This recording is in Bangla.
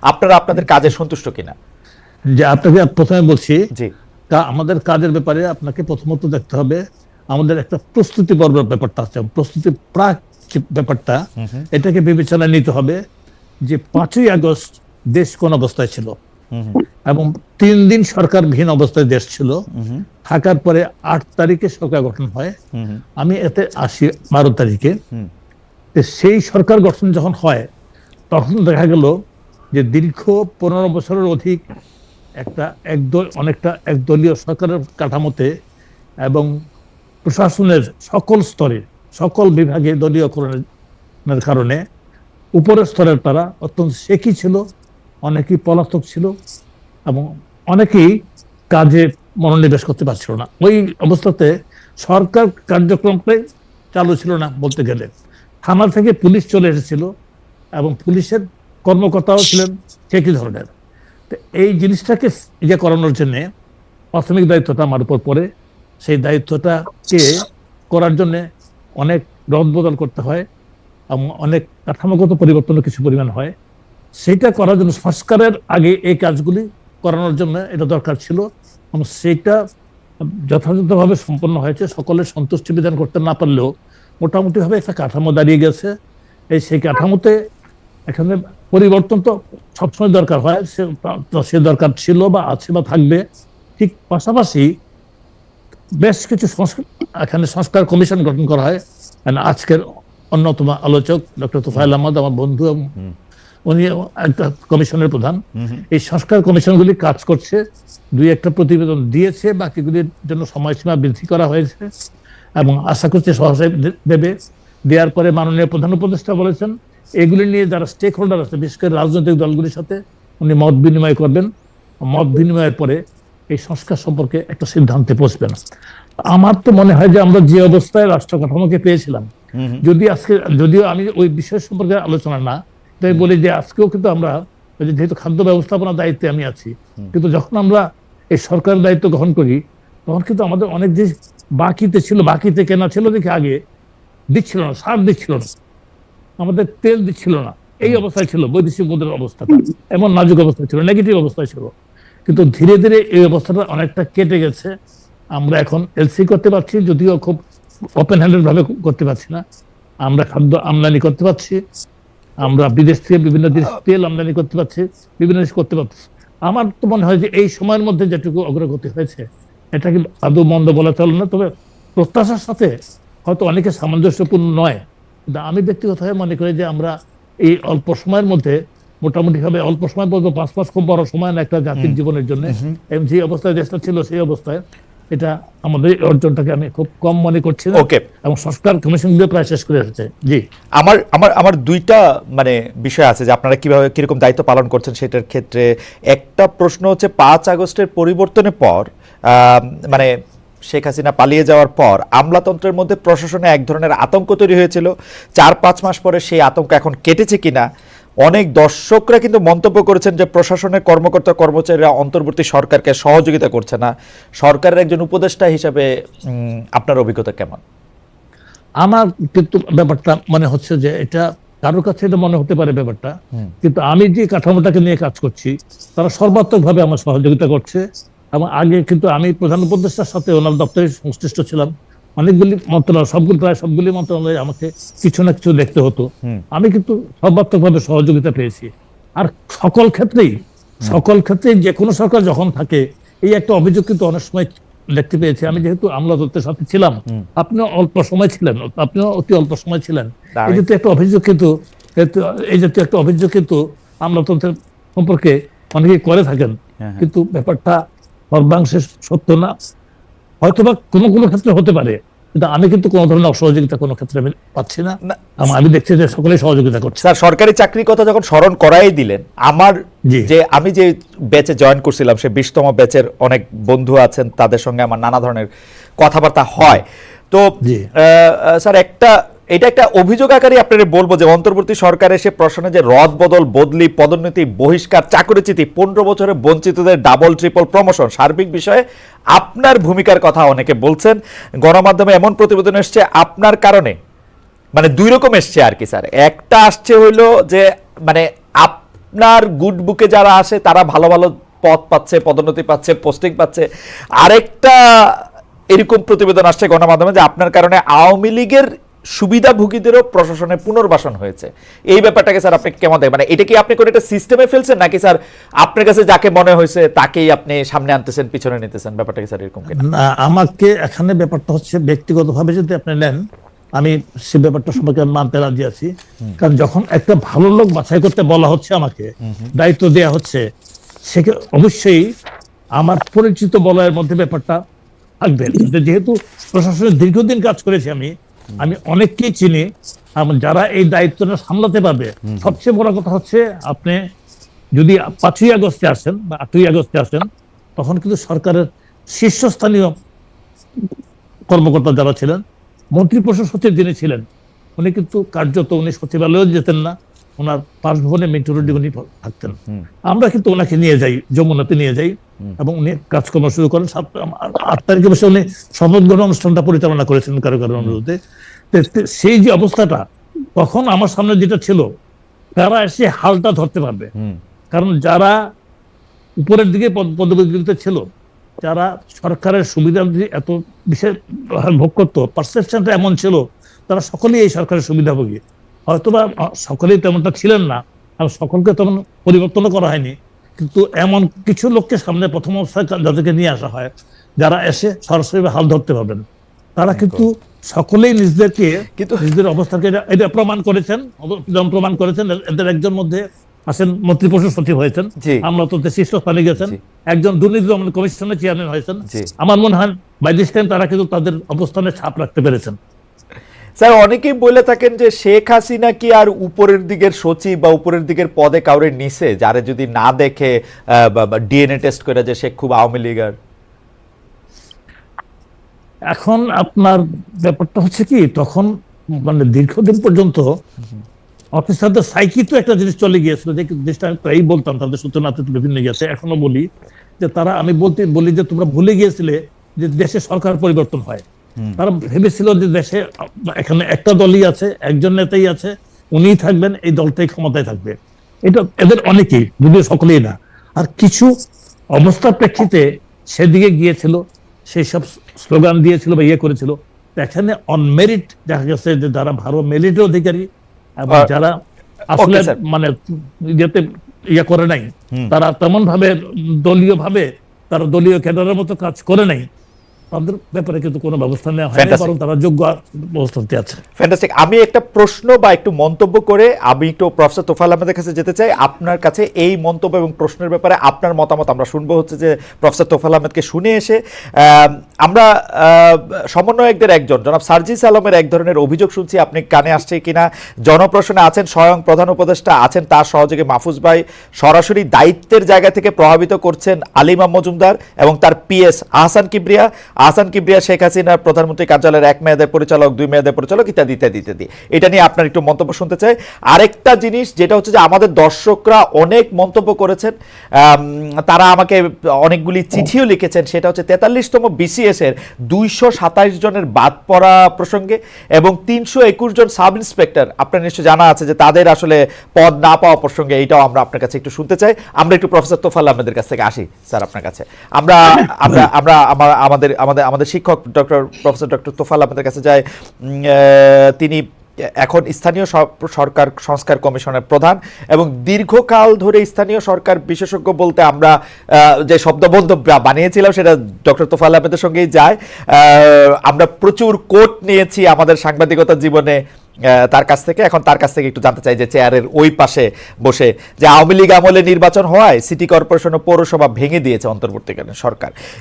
আপনারা আপনাদের কাজে সন্তুষ্ট কিনা? যে আপনাকে প্রথমে বলছি, জি, আমাদের কাজের ব্যাপারে আপনাকে প্রথমত দেখতে হবে আমাদের একটা প্রস্তুতি পর্বের ব্যাপারটা আছে, প্রস্তুতি প্রাক ব্যাপারটা, এটাকে বিবেচনায় নিতে হবে যে 5ই আগস্ট দেশ কোন অবস্থায় ছিল এবং 3 দিন সরকারবিহীন অবস্থায় দেশ ছিল। থাকার পরে 8 তারিখে সরকার গঠন হয়, আমি এতে আসি 12 তারিখে। সেই সরকার গঠন যখন হয় তখন দেখা গেল যে দীর্ঘ 15 বছরের অধিক একটা অনেকটা একদলীয় সরকারের কাঠামোতে এবং প্রশাসনের সকল স্তরে সকল বিভাগে দলীয়করণের কারণে উপরের স্তরের তারা অত্যন্ত শেখি ছিল, অনেকেই পলাতক ছিল এবং অনেকেই কাজে মনোনিবেশ করতে পারছিল না। ওই অবস্থাতে সরকার কার্যক্রমটাই চালু ছিল না বলতে গেলে। থানা থেকে পুলিশ চলে এসেছিল এবং পুলিশের কর্মকর্তাও ছিলেন একই ধরনের। তো এই জিনিসটাকে ইয়ে করানোর জন্য প্রাথমিক দায়িত্বটা আমার উপর পড়ে। সেই দায়িত্বটাকে করার জন্য অনেক রদবদল করতে হয় এবং অনেক কাঠামোগত পরিবর্তনও কিছু পরিমাণ হয়। সেইটা করার জন্য সংস্কারের আগে এই কাজগুলি করানোর জন্য এটা দরকার ছিল এবং সেইটা যথাযথভাবে সম্পন্ন হয়েছে। সকলের সন্তুষ্টি বিধান করতে না পারলেও মোটামুটিভাবে একটা কাঠামো দাঁড়িয়ে গেছে। সেই কাঠামোতে এখানে পরিবর্তন তো সবসময় দরকার হয়, সে দরকার ছিল বা আছে বা থাকবে। ঠিক পাশাপাশি বেশ কিছু এখানে সংস্কার কমিশন গঠন করা হয়। আজকের অন্যতম আলোচক ডক্টর তোফায়েল আহমদ আমার বন্ধু, উনি একটা কমিশনের প্রধান। এই সংস্কার কমিশনগুলি কাজ করছে, 2-1টা প্রতিবেদন দিয়েছে, বাকিগুলির জন্য সময়সীমা বৃদ্ধি করা হয়েছে এবং আশা করছি সহসায় দেবে। দেওয়ার পরে মাননীয় প্রধান উপদেষ্টা বলেছেন এগুলি নিয়ে যারা স্টেক হোল্ডার আছে, বিশেষ করে রাজনৈতিক দলগুলির সাথে উনি মত বিনিময় করবেন। মত বিনিময়ের পরে এই সংস্কার সম্পর্কে একটা সিদ্ধান্তে পৌঁছবেন। আমার তো মনে হয় যে আমরা যে অবস্থায় রাষ্ট্র কাঠামোকে পেয়েছিলাম, যদিও আমি ওই বিষয় সম্পর্কে আলোচনা না, তাই বলি যে আজকেও কিন্তু আমরা, যেহেতু খাদ্য ব্যবস্থাপনার দায়িত্বে আমি আছি, কিন্তু যখন আমরা এই সরকারের দায়িত্ব গ্রহণ করি তখন কিন্তু আমাদের অনেক জিনিস বাকিতে ছিল, বাকিতে কেনা ছিল দেখে আগে দিচ্ছিল না, সার দিচ্ছিল না, আমাদের তেল দিচ্ছিল না। এই অবস্থায় ছিল বৈদেশিক মুদ্রার অবস্থাটা, এমন নাজুক অবস্থায় ছিল, নেগেটিভ অবস্থায় ছিল। কিন্তু ধীরে ধীরে এই অবস্থাটা অনেকটা কেটে গেছে। আমরা এখন এলসি করতে পারছি, যদিও খুব ওপেন হ্যান্ডেড ভাবে করতে পারছি না। আমরা খাদ্য আমদানি করতে পারছি, আমরা বিদেশ থেকে বিভিন্ন জিনিস তেল আমদানি করতে পারছি, বিভিন্ন জিনিস করতে পারছি। আমার তো মনে হয় যে এই সময়ের মধ্যে যেটুকু অগ্রগতি হয়েছে এটা কিন্তু আদৌ মন্দ বলা চলে না। তবে প্রত্যাশার সাথে হয়তো অনেকে সামঞ্জস্যপূর্ণ নয়, কিন্তু আমি ব্যক্তিগতভাবে মনে করি যে আমরা এই অল্প সময়ের মধ্যে মোটামুটি ভাবে, অল্প সময় বলবো 5 মাস খুব বড় সময় না একটা জাতির জীবনের জন্য, এবং যে অবস্থায় দেশটা ছিল সেই অবস্থায় এটা আমাদের অর্জনটাকে আমি খুব কম মনে করছি না। এবং সংস্কার কমিশন দিয়ে প্রায় শেষ করে এসেছে। জি, আমার 2টা বিষয় আছে যে আপনারা কিভাবে কিরকম দায়িত্ব পালন করছেন সেটার ক্ষেত্রে। একটা প্রশ্ন হচ্ছে 5 আগস্টের পরিবর্তনের পর, শেখ হাসিনা পালিয়ে যাওয়ার পর আমলাতন্ত্রের মধ্যে প্রশাসনে এক ধরনের আতঙ্ক তৈরি হয়েছিল। 4-5 মাস পরে সেই আতঙ্ক এখন কেটেছে কিনা? অনেক দর্শকরা কিন্তু মন্তব্য করেছেন যে প্রশাসনের কর্মকর্তা কর্মচারীরা অন্তর্বর্তী সরকারকে সহযোগিতা করছে না। সরকারের একজন উপদেষ্টা হিসাবে আপনার অভিজ্ঞতা কেমন? আমার কিন্তু ব্যাপারটা মনে হচ্ছে যে এটা কারোর কাছে এটা মনে হতে পারে ব্যাপারটা, কিন্তু আমি যে কাঠামোটাকে নিয়ে কাজ করছি তারা সর্বাত্মক ভাবে আমার সহযোগিতা করছে। এবং আগে কিন্তু আমি প্রধান উপদেষ্টার সাথে ওনার দপ্তরে সংশ্লিষ্ট ছিলাম। অনেকগুলি মন্ত্রণালয়, প্রায় সবগুলি মন্ত্রণালয়ে আমাকে কিছু না কিছু দেখতে হতো। আমি কিন্তু সর্বাত্মক ভাবে সহযোগিতা পেয়েছি। আর সকল ক্ষেত্রেই যে কোনো সরকার যখন থাকে এই একটা অভিযোগ কিন্তু অনেক সময় দেখতে পেয়েছি। আমি যেহেতু আমলাতন্ত্রের সাথে ছিলাম, আপনিও অল্প সময় ছিলেন, আপনিও অতি অল্প সময় ছিলেন, এই জাতীয় একটা অভিযোগ কিন্তু আমলাতন্ত্রের সম্পর্কে অনেকেই করে থাকেন। কিন্তু ব্যাপারটা সর্বাংশে সত্য না, হয়তোবা কোনো কোনো ক্ষেত্রে হতে পারে, কিন্তু আমি কিন্তু কোনো ধরনের অসহযোগিতা কোনো ক্ষেত্রে আমি পাচ্ছি না। আমি দেখছি যে সকলেই সহযোগিতা করছে। স্যার, সরকারি চাকরির কথা যখন স্মরণ করাই দিলেন, আমি যে ব্যাচে জয়েন করছিলাম সে 20তম ব্যাচের অনেক বন্ধু আছেন, তাদের সঙ্গে আমার নানা ধরনের কথাবার্তা হয়। তো স্যার, এটা একটা অভিযোগ আকারে আপনারা বলবো যে অন্তর্বর্তী সরকার এসে প্রশ্নে যে রদ বদল, বদলি, পদোন্নতি, বহিষ্কার, চাকরিচ্যুতি, 15 বছরে বঞ্চিতদের ডাবল ট্রিপল প্রমোশন, সার্বিক বিষয়ে আপনার ভূমিকার কথা অনেকে বলছেন। গণমাধ্যমে এমন প্রতিবেদন এসছে আপনার কারণে, 2 রকম এসছে আর কি স্যার। একটা আসছে হইলো যে আপনার গুড বুকে যারা আসে তারা ভালো ভালো পদ পাচ্ছে, পদোন্নতি পাচ্ছে, পোস্টিং পাচ্ছে। আরেকটা এরকম প্রতিবেদন আসছে গণমাধ্যমে যে আপনার কারণে আওয়ামী লীগের সুবিধাভোগীদেরও প্রশাসনে পুনর্বাসন হয়েছে। এই ব্যাপারটাকে স্যার আপনি কেমন দেখেন? মানে এটা কি আপনি কোনো একটা সিস্টেমে ফেলছেন, নাকি স্যার আপনার কাছে যাকে মনে হয়েছে তাকেই আপনি সামনে আনতেছেন, পিছনে নিতেছেন? ব্যাপারটা কি স্যার এরকম কিনা? না, আমাকে এখানে ব্যাপারটা হচ্ছে ব্যক্তিগতভাবে যদি আপনি নেন, আমি সে ব্যাপারটা সম্পর্কে মানতে রাজি আছি। কারণ যখন একটা ভালো লোক বাছাই করতে বলা হচ্ছে, আমাকে দায়িত্ব দেওয়া হচ্ছে, সেকে অবশ্যই আমার পরিচিত বলয়ের মধ্যে ব্যাপারটা থাকবে। যেহেতু প্রশাসনের দীর্ঘদিন কাজ করেছি আমি অনেককেই চিনি যারা এই দায়িত্বটা সামলাতে পারবে। সবচেয়ে বড় কথা হচ্ছে, আপনি যদি 5ই আগস্টে আসেন বা 8ই আগস্টে আসেন, তখন কিন্তু সরকারের শীর্ষস্থানীয় কর্মকর্তা যারা ছিলেন, মন্ত্রিপরিষদ সচিব যিনি ছিলেন, উনি কিন্তু কার্যত উনি সচিবালয়েও যেতেন না, ওনার বাসভবনে মিন্টু রোডে উনি থাকতেন। আমরা কিন্তু ওনাকে নিয়ে যাই, যমুনাতে নিয়ে যাই, এবং উনি কাজকর্ম শুরু করেন। 8 তারিখে বসে উনি শপথ গ্রহণ অনুষ্ঠানটা পরিচালনা করেছেন কারো কারো অনুরোধে। সেই যে অবস্থাটা, তখন আমার সামনে যেটা ছিল, তারা এসে হালটা ধরতে পারবে। কারণ যারা উপরের দিকে পদবিতে ছিল, যারা সরকারের সুবিধা এত বিশেষ ভোগ করতো, পারসেপশনটা এমন ছিল, তারা সকলেই এই সরকারের সুবিধাভোগী। হয়তোবা সকলেই তেমনটা ছিলেন না, আর সকলকে তেমন পরিবর্তনও করা হয়নি, কিন্তু এমন কিছু লোককে সামনে প্রথম অবস্থায় যাদেরকে নিয়ে আসা হয়, যারা এসে সরাসরি হাল ধরতে পারবেন, তারা কিন্তু সকলেই নিজেদের অবস্থাকে এটা প্রমাণ করেছেন। প্রমাণ করেছেন। এদের একজন মধ্যে আছেন মন্ত্রিপরিষদ সচিব হয়েছেন, আমরা তো শীর্ষস্থানে গেছেন, একজন দুর্নীতি দমন কমিশনের চেয়ারম্যান হয়েছেন। আমার মনে হয় বাই দিস টাইম তারা কিন্তু তাদের অবস্থানে ছাপ রাখতে পেরেছেন। স্যার, অনেকেই বলে থাকেন যে শেখ হাসিনা কি আর উপরের দিকের সচিব বা উপরের দিকের পদে কাউরে নিছে, যারে যদি না দেখে ডিএনএ টেস্ট করে যে সে খুব আওয়ামী লীগার? এখন আপনার ব্যাপারটা হচ্ছে কি, তখন মানে দীর্ঘদিন পর্যন্ত অফিসারদের সাইকি তো একটা জিনিস চলে গিয়েছিল, যে জিনিসটা আমি প্রায়ই বলতাম, তাদের সূচনা বিভিন্ন গেছে, এখনো বলি যে তারা, আমি বলি যে তোমরা ভুলে গিয়েছিলে যে দেশে সরকার পরিবর্তন হয়। তারা ভেবেছিল যে দেশে এখানে একটা দলই আছে, একজন নেতাই আছে, উনিই থাকবেন, এই দলটাই ক্ষমতায় থাকবে। এটা এদের অনেকেই, যদিও সকলেই না। আর কিছু অবস্থার প্রেক্ষিতে সেদিকে গিয়েছিল, সেই সব স্লোগান দিয়েছিল বা ইয়ে করেছিল। এখানে অন মেরিট দেখা গেছে যে যারা ভালো মেরিটের অধিকারী এবং যারা আসলে মানে ইয়েতে ইয়ে করে নাই, তারা তেমন ভাবে দলীয় ভাবে তারা দলীয় ক্যাডারের মতো কাজ করে নাই, তাদের ব্যাপারে কিন্তু কোনো ব্যবস্থা নেওয়া হয়নি, বরং তারা যোগ্য অবস্থাতে আছে। ফ্যান্টাস্টিক। আমি একটা প্রশ্ন বা একটু মন্তব্য করে আমি একটু প্রফেসর তোফায়েল আহমেদের কাছে যেতে চাই। আপনার কাছে এই মন্তব্য এবং প্রশ্নের ব্যাপারে আপনার মতামত আমরা শুনবো, হচ্ছে যে প্রফেসর তোফায়েল আহমেদকে শুনে এসে আমরা সমন্বয়কদের একজন জনাব সার্জিস আলমের এক ধরনের অভিযোগ শুনছি, আপনি কানে আসছে কিনা। জনপ্রশাসনে আছেন স্বয়ং প্রধান উপদেষ্টা, আছেন তার সহযোগী মাহফুজ ভাই, সরাসরি দায়িত্বের জায়গা থেকে প্রভাবিত করছেন আলিমা মজুমদার এবং তার পিএস আহসান কিবরিয়া। আহসান কিবরিয়া শেখ হাসিনার প্রধানমন্ত্রী কার্যালয়ের 1 মেয়াদের পরিচালক, 2 মেয়াদের পরিচালক, ইত্যাদি ইত্যাদি ইত্যাদি। এটা নিয়ে আপনার একটু মন্তব্য শুনতে চাই। আরেকটা জিনিস যেটা হচ্ছে যে আমাদের দর্শকরা অনেক মন্তব্য করেছেন, তারা আমাকে অনেকগুলি চিঠিও লিখেছেন, সেটা হচ্ছে 43তম বিসিএস এর 227 জনের বাদ পড়া প্রসঙ্গে এবং 321 জন সাব ইন্সপেক্টর, আপনার নিশ্চয় জানা আছে যে তাদের আসলে পদ না পাওয়া প্রসঙ্গে। এইটাও আমরা আপনার কাছে একটু শুনতে চাই। আমরা একটু প্রফেসর তোফায়েল আহমেদের কাছ থেকে আসি স্যার আপনার কাছে। আমরা আমরা আমরা আমাদের আমাদের আমাদের শিক্ষক প্রফেসর ডক্টর তোফায়েল আহমেদের কাছে যাই। তিনি এখন স্থানীয় সরকার সংস্কার কমিশনের প্রধান এবং দীর্ঘকাল ধরে স্থানীয় সরকার বিশেষজ্ঞ বলতে আমরা যে শব্দবন্ধ বানিয়েছিলাম সেটা ডক্টর তোফায়েল আহমেদের সঙ্গেই যায়। আমরা প্রচুর কোট নিয়েছি আমাদের সাংবাদিকতা জীবনে তার কাছ থেকে। এখন তার কাছ থেকে একটু জানতে চাই যে চেয়ারের ওই পাশে বসে, যে আওয়ামী লীগ আমলে নির্বাচন হওয়ায় সিটি কর্পোরেশন ও পৌরসভা ভেঙে দিয়েছে অন্তর্বর্তীকালীন সরকার,